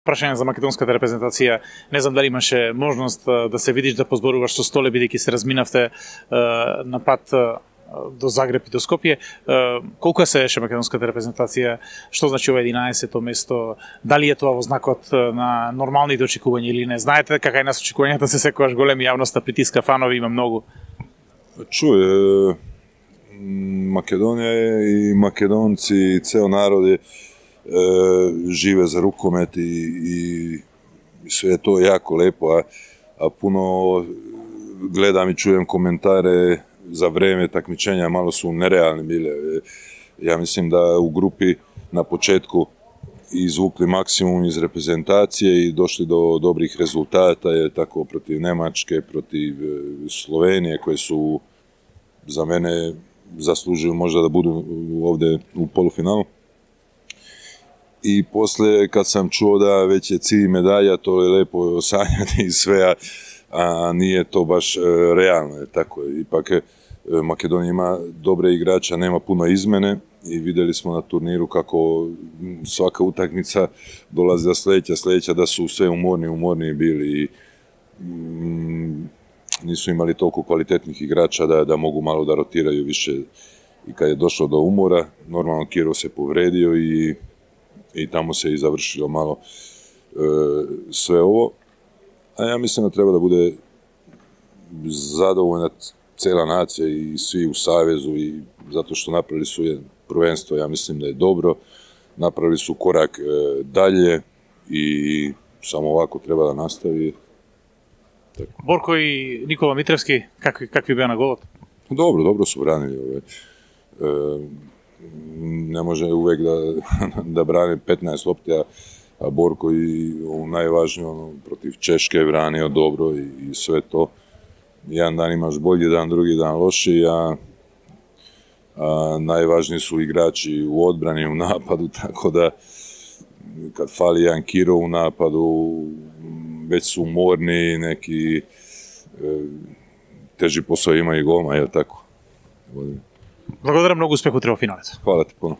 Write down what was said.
Прашање за македонската репрезентација, не знам дали имаше можност да се видиш, да позборуваш со Столе, бидејќи се разминавте на пат до Загреб и до Скопје. Колку се еше македонската репрезентација? Што значи ова 11-то место? Дали е тоа во знакот на нормалните очекувања или не? Знаете кака е нас очекувањата се секогаш големи, јавноста притиска, фанови има многу. Чуј, Македонија и македонци и цел народ живе за рукомет и све е тоа јако лепо, а пуно гледам и чуjem коментаре за време такмичења, мало су нереални биле. Ја мислим да у групи на почетку извукли максимум из репрезентација и дошли до добрих резултата, тако против Немачке, против Словенije, кои су за мене заслужили можда да буду овде у полуфиналу. I posle, kad sam čuo da već je cilj medalja, to je lepo sanjati i sve, a nije to baš realno. Tako je. Ipak Makedonija ima dobre igrača, nema puno izmene i videli smo na turniru kako svaka utakmica dolazi do sledeća, da su sve umorni bili i nisu imali toliko kvalitetnih igrača da mogu malo da rotiraju više. I kad je došlo do umora, normalno Kirov se povredio i tamo se i završilo malo sve ovo. A ja mislim da treba da bude zadovoljna cela nacija i svi u savezu, i zato što napravili su jedno prvenstvo, ja mislim da je dobro, napravili su korak dalje i samo ovako treba da nastavi. Борко и Никола Митревски, какви беа на голот? Dobro su branili. Ne može uvek da brane 15 lopti, a Borko i najvažnije protiv Češke je branio dobro i sve to. Jedan dan imaš bolji dan, drugi dan loši, a najvažniji su igrači u odbrani, u napadu, tako da kad fali jedan Kirov u napadu, već su umorni, neki teži posao ima i golman, je li tako? Благодарам, многу успех утре во финалот. Hvala ti puno.